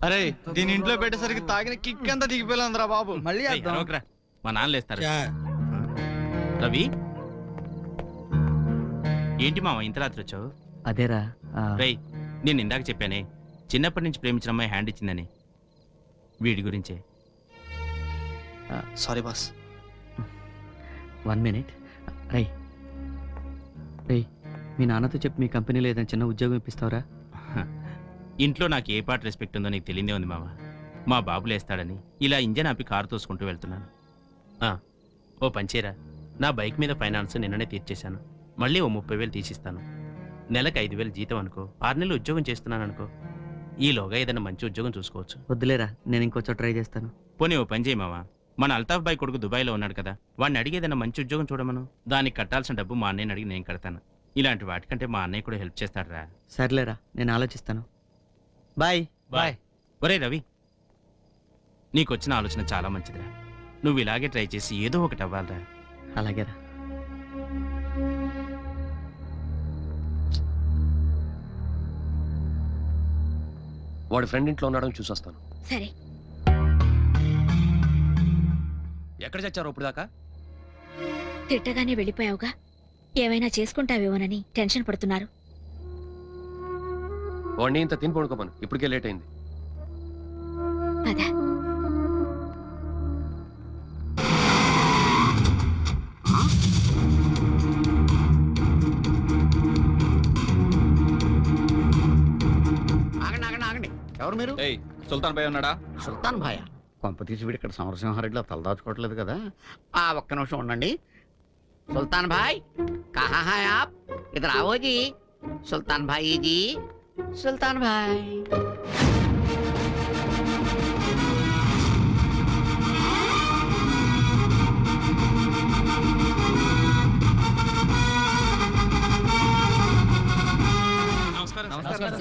అరే దీని ఇంట్లో పెట్టేసరికి తాగిన కిక్ అంతా దిగిపోయిందిరా బాబు. మళ్ళీ మా నాన్న లేస్తారు. రవి ఏంటి మామ ఇంత రాత్రి వచ్చావు? అదేరా రై నేను ఇందాక చెప్పానే చిన్నప్పటి నుంచి ప్రేమించిన అమ్మాయి హ్యాండ్ ఇచ్చిందని, వీడి గురించే. Sorry boss. 1 minute. రై మీ నాన్నతో చెప్పి మీ కంపెనీలో ఏదైనా చిన్న ఉద్యోగం ఇప్పిస్తావరా? ఇంట్లో నాకు ఏ పాట రెస్పెక్ట్ ఉందో నీకు తెలియదే ఉంది మామ. మా బాబు లేస్తాడని ఇలా ఇంజన్ ఆపి కారు తోసుకుంటూ వెళ్తున్నాను. ఓ పంచేరా, నా బైక్ మీద ఫైనాన్స్ నిన్ననే తీర్చేశాను. మళ్ళీ ఓ 30,000 తీసిస్తాను. నెలకు 5,000 జీతం అనుకో. 6 నెలలు ఉద్యోగం చేస్తున్నాను అనుకో. ఈలోగా ఏదైనా మంచి ఉద్యోగం చూసుకోవచ్చు. వద్దులేరా, నేను ఇంకొంచెం ట్రై చేస్తాను. పోనీ ఓ పని చేయి మామ, మన అల్తాఫ్ బాయ్ కొడుకు దుబాయ్లో ఉన్నాడు కదా, వాడిని అడిగి ఏదైనా మంచి ఉద్యోగం చూడమను. దానికి కట్టాల్సిన డబ్బు మా అన్నయ్యని అడిగి నేను కడతాను. ఇలాంటి వాటికంటే మా అన్నయ్య కూడా హెల్ప్ చేస్తాడురా. సర్లేరా, నేను ఆలోచిస్తాను. Bye bye. ఒరే రవి, నీకు వచ్చిన ఆలోచన చాలా మంచిదిరా. నువ్వు ఇలాగే ట్రై చేసి ఏదో ఒకటి అవ్వాలిరా. అలాగేరా. వాడి ఫ్రెండ్ ఇంట్లో ఉన్నాడని చూసొస్తాను. సరే. ఎక్కడ చచ్చారు ఇప్పుడు దాకా? తిట్టగానే వెళ్ళిపోయావుగా, ఏమైనా చేసుకుంటావేమోనని టెన్షన్ పడుతున్నారు. వాడిని ఇంత తిని పడుకోమను, ఇప్పటికే లేట్ అయింది. పద. ఆగండి. ఎవరు మీరు? సుల్తాన్ భాయ్ ఉన్నాడా? సుల్తాన్ భాయ్ కొంప తీసి వీడు ఇక్కడ సమరసింహారెడ్డిలో తలదాచుకోవట్లేదు కదా. ఒక్క నిమిషం ఉండండి. సుల్తాన్ భాయ్ కహా హై ఆప్? ఇధర్ आओ जी. సుల్తాన్ భాయ్ जी. సుల్తాన్ భాయ్.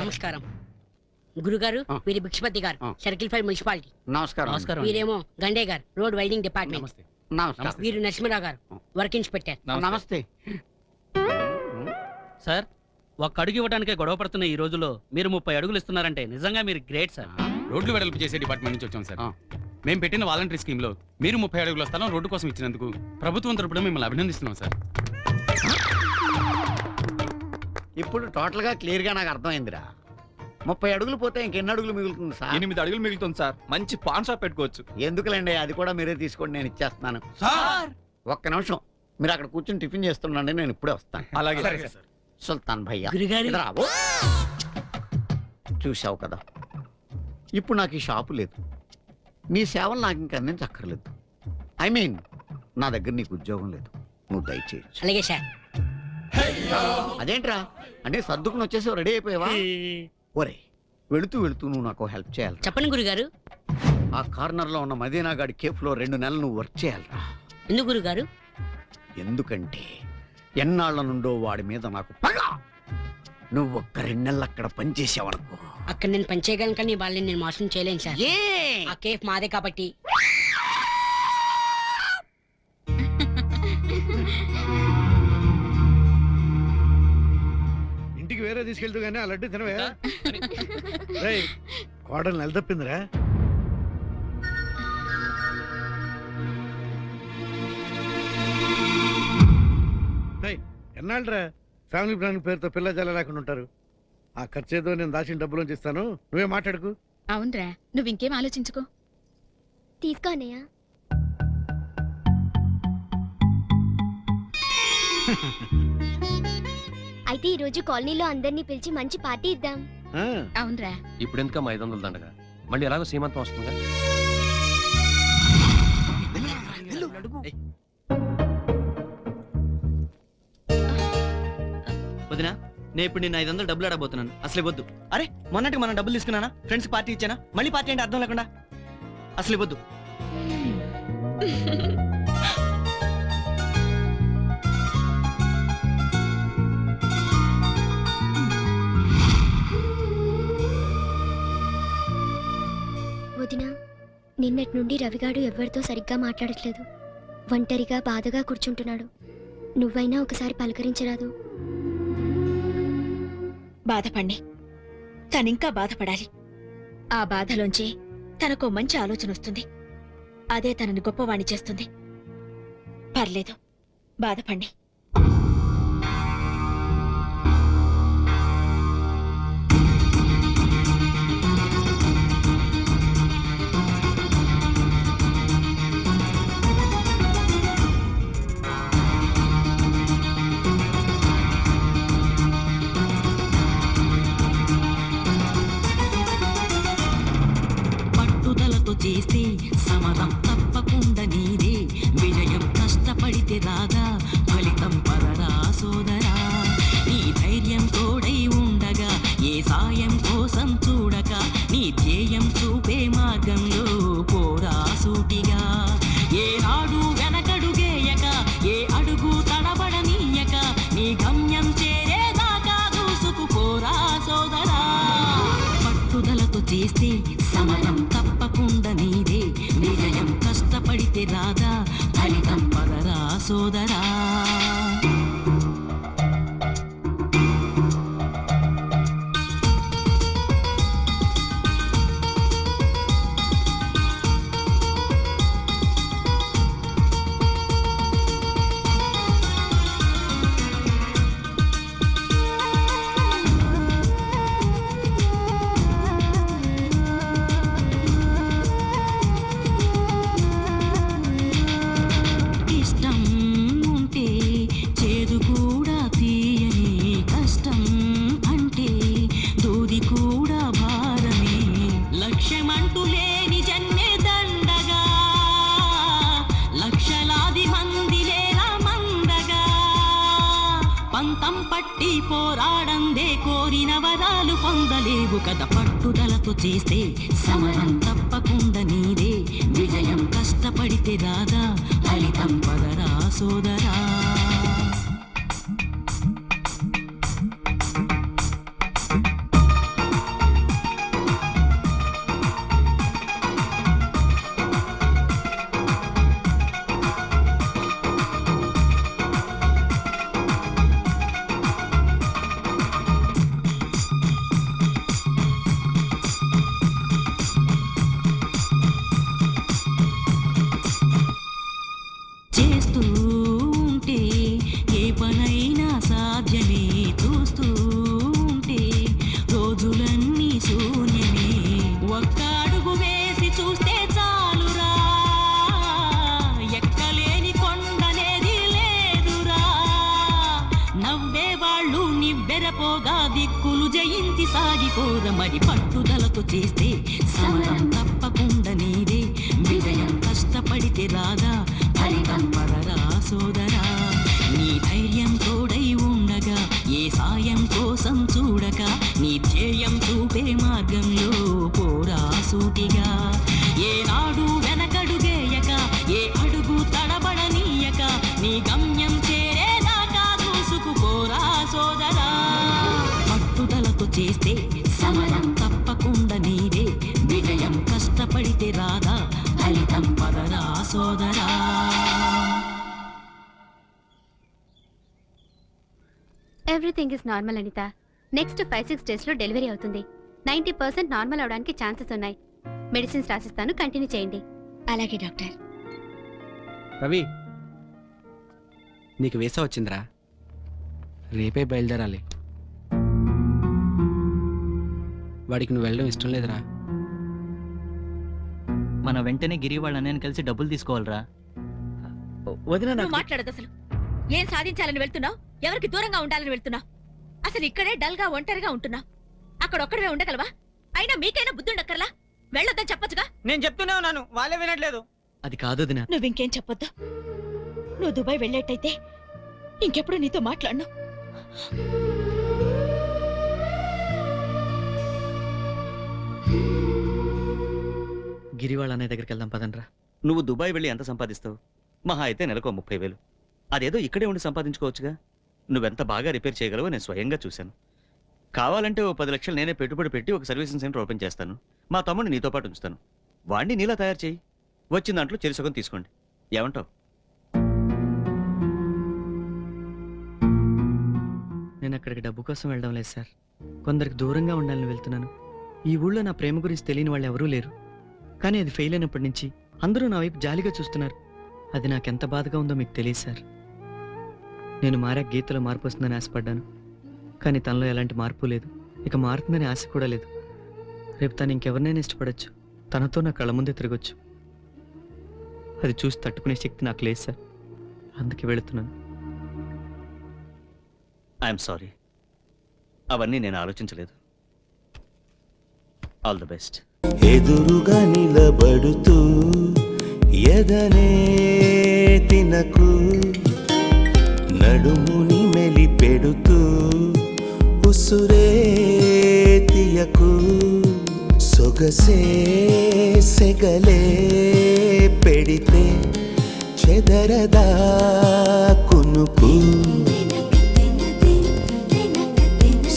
నమస్కారం గురుగారు. వీరి భిక్షపతి గారు, సర్కిల్ 5 మున్సిపాలిటీ. నమస్కారం. వీరేమో గండే గారు, రోడ్ వైడింగ్ డిపార్ట్మెంట్. నమస్కారం. వీరు నరసింహరావు గారు, వర్క్ ఇన్స్పెక్టర్. నమస్తే సార్. ఒక్క అడుగు ఇవ్వడానికే గొడవ పడుతున్న ఈ రోజులో మీరు 30 అడుగులు ఇస్తున్నారంటే నిజంగా మీరు గ్రేట్ సార్. రోడ్లు వెడల్పు చేసే డిపార్ట్మెంట్ నుంచి వచ్చాం సార్. మేము పెట్టిన వాలంటరీ స్కీమ్ లో మీరు 30 అడుగుల స్థలం రోడ్డు కోసం ఇచ్చినందుకు ప్రభుత్వం తరపున మిమ్మల్ని అభినందిస్తున్నాం సార్. ఇప్పుడు టోటల్ గా క్లియర్ గా నాకు అర్థమైందిరా. 30 అడుగులు పోతే ఇంకెన్ని అడుగులు మిగులుతుంది సార్? 8 అడుగులు మిగులుతుంది సార్. మంచి పాన్ షాప్ పెట్టుకోవచ్చు. ఎందుకులేండి, అది కూడా మీరే తీసుకోండి, నేను ఇచ్చేస్తున్నాను. ఒక్క నిమిషం మీరు అక్కడ కూర్చొని టిఫిన్ చేస్తుండండి, నేను ఇప్పుడే వస్తాను. అలాగే. సుల్తాన్ భయ్యా గురుగారు. చూసావు కదా, ఇప్పుడు నాకు ఈ షాపు లేదు. నీ సేవలు నాకు ఇంక అందించక్కర్లేదు. ఐ మీన్ నా దగ్గర నీకు ఉద్యోగం లేదు. నువ్వు దయచేయచ్చు. అలాగే సార్. అదేంట్రా అంటే సర్దుకుని వచ్చేసి రెడీ అయిపోయావా? ఒరే వెళుతూ నువ్వు నాకు హెల్ప్ చేయాలి. చెప్పండి గురుగారు. ఆ కార్నర్ లో ఉన్న మదీనా గాడి కేఫ్ లో 2 నెలలు నువ్వు వర్క్ చేయాలరా. ఎందుకు గురుగారు? ఎందుకంటే ఎన్నాళ్ల నుండో వాడి మీద నాకు పగ. నువ్వు ఒక్క 2 నెలలు అక్కడ పనిచేసావనుకో, అక్కడ నేను పనిచేయగలను, కానీ వాళ్ళని నేను మోసం చేయలేను సార్. ఆ కేఫ్ మాదే కాబట్టి. ఇంటికి వేరే తీసుకెళ్తూ గానీ ఆ లడ్డు తినవే. కోడలు నెలదప్పిందిరా. ఎన్నాళ్ళరా ఫ్యామిలీ ప్లాన్ పేరుతో పిల్ల జల్ల లేకుండా ఉంటారు. ఆ ఖర్చేదో నేను దాచిన డబ్బులోంచి ఇస్తాను, నువ్వే మాట్లాడుకు. అవునరా, నువ్వు ఇంకేం ఆలోచించుకో. తీసుకో అన్నయ్య. అయితే ఈ రోజు కాలనీలో అందరినీ పిలిచి మంచి పార్టీ ఇద్దాం. అవునరా. ఇప్పుడు ఎందుకమ్మా 500 దండగా? మళ్ళీ ఎలాగో సీమంతం వస్తుందిగా. వదినా, నేను ఇప్పుడు నిన్ను 500 డబ్బులు అడగబోతున్నాను. అసలే వద్దు. అరే మొన్నటికి మనం డబ్బులు తీసుకున్నానా? Friends party ఇచ్చానా? మళ్ళీ పార్టీ అంటే అర్థం లేకుండా. అసలే వద్దు. వదినా, నిన్నటి నుండి రవిగాడు ఎవరితో సరిగ్గా మాట్లాడట్లేదు. ఒంటరిగా బాధగా కూర్చుంటున్నాడు. నువ్వైనా ఒకసారి పలకరించరాదు? బాధపడి తనింకా బాధపడాలి. ఆ బాధలోంచి తనకో మంచి ఆలోచన వస్తుంది. అదే తనని గొప్పవాణ్ణి చేస్తుంది. పర్లేదు, బాధపడి. పట్టుదలతో చేస్తే సమరం తప్పకుండా నీదే. విజయం కష్టపడితే రాదా, ఫలితం పదరా సోదరా. నీ ధైర్యం తోడై ఉండగా, ఏ సాయం కోసం చూడక, నీ ధ్యేయం చూపే మార్గంలో పోరా సూటిగా. ఏనాడు వెనకడుగేయక, ఏ అడుగు తడబడనీయక, నీ గమ్యం చేరేదాకా దూసుకుపోరా సోదరా. పట్టుదలతో చేస్తే సమరం తప్పకుండా నీదే. విజయం కష్టపడితే రాదా, ఫలితం పదరా సోదరా. ఇష్టం ఉంటే చేదు కూడా తీయని, కష్టం అంటే దూది కూడా భారమే. లక్ష్యమంటూ లేని జన్మే దండగా, లక్షలాది మంది లేరా మందగా. పంతం పట్టి పోరాడందే కోరిన వరాలు పొందలేవు కదా. పట్టుదలతో చేస్తే సమరం తప్పకుండా నీదే. విజయం కష్టపడితే రాదా, ఫలితం పదరా సోదరా. చేస్తూ ఉంటే ఏ పనైనా సాధ్యమే. చూస్తూ ఉంటే రోజులన్నీ శూన్యమే. ఒక్క అడుగు వేసి చూస్తే చాలురా, ఎక్కలేని కొండనేది లేదురా. నవ్వే వాళ్ళు నివ్వెరపోగా, దిక్కులు జయించి సాగిపోద. మరి పట్టుదలతో చేస్తే సమరం తప్పకుండా నీదే. విజయం కష్టపడితే రాదా, ఫలితం పదరా సోదరా. నీ ధైర్యం తోడై ఉండగా, ఏ సాయం కోసం చూడక, నీ ధ్యేయం చూపే మార్గంలో పోరా సూటిగా. ఏనాడు వెనకడుగేయక, ఏ అడుగు తడబడనీయక, నీ గమ్యం చేరేదాకా దూసుకుపోరా సోదరా. పట్టుదలతో చేస్తే సమరం తప్పకుండా నీదే. విజయం కష్టపడితే రాదా, ఫలితం పదరా సోదరా. Everything is normal Anita. Next 5-6 days లో డెలివరీ అవుతుంది. 90% నార్మల్ అవడానికి ఛాన్సెస్ ఉన్నాయి. మెడిసిన్స్ రాసిస్తాను, కంటిన్యూ చేయండి. అలాగే డాక్టర్. రవి, నీకు వీసా వచ్చిందిరా. రేపే బయలుదేరాలి. వాడికి నువ్వు వెళ్ళడం ఇష్టం లేదురా. మన వెంటనే గిరి వాళ్ళ అన్నయ్యని కలిసి డబ్బులు తీసుకోవాలరా. వదిన నువ్వు మాట్లాడదు అసలు. ఏం సాధించాలని వెళ్తున్నావు? ఎవరికి దూరంగా ఉండాలని వెళ్తున్నావు? అసలు ఇక్కడే డల్ గా ఒంటరిగా ఉంటున్నావు. అక్కడ ఒక్కడవే ఉండగలవా? అయినా మీకైనా బుద్ధి ఉండక్కర్లా? వెళ్ళొద్దని చెప్పొచ్చుగా. నేను చెప్తూనే ఉన్నాను, వాళ్ళే వినట్లేదు. అది కాదు వదిన. నువ్వింకేం చెప్పొద్దు. నువ్వు దుబాయ్ వెళ్ళేట్టయితే ఇంకెప్పుడు నీతో మాట్లాడను. గిరి వాళ్ళ అన్నయ్య దగ్గరికి వెళ్దాం పదండ్రా. నువ్వు దుబాయ్ వెళ్ళి ఎంత సంపాదిస్తావు? మహా అయితే నెలకు 30,000. అదేదో ఇక్కడే ఉండి సంపాదించుకోవచ్చుగా. నువ్వెంత బాగా రిపేర్ చేయగలవో నేను స్వయంగా చూశాను. కావాలంటే ఓ 10 లక్షలు నేనే పెట్టుబడి పెట్టి ఒక సర్వీసింగ్ సెంటర్ ఓపెన్ చేస్తాను. మా తమ్ముడిని నీతో పాటు ఉంచుతాను. వాడిని నీలా తయారు చేయి. వచ్చిన దాంట్లో చెరుసగం తీసుకోండి. ఏమంటావు? నేను అక్కడికి డబ్బు కోసం వెళ్ళడం లేదు సార్. కొందరికి దూరంగా ఉండాలని వెళ్తున్నాను. ఈ ఊళ్ళో నా ప్రేమ గురించి తెలియని వాళ్ళు ఎవరూ లేరు. కానీ అది ఫెయిల్ అయినప్పటి నుంచి అందరూ నా వైపు జాలిగా చూస్తున్నారు. అది నాకెంత బాధగా ఉందో మీకు తెలియదు సార్. నేను మారాక గీతలో మార్పు వస్తుందని ఆశపడ్డాను, కానీ తనలో ఎలాంటి మార్పు లేదు. ఇక మారుతుందని ఆశ కూడా లేదు. రేపు తను ఇంకెవరినైనా ఇష్టపడచ్చు, తనతో నా కళ్ళ ముందే తిరగచ్చు. అది చూసి తట్టుకునే శక్తి నాకు లేదు సార్. అందుకే వెళుతున్నాను. ఐఎమ్ సారీ, అవన్నీ నేను ఆలోచించలేదు. All the best. ఎదురుగా నిలబడుతూ ఎదనే తినకు, నడుముని మెలిపెడుతూ ఉసురే తీయకు, సొగసే సెగలే పెడితే చెదరదా కునుకు,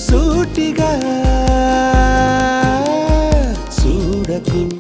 సూటిగా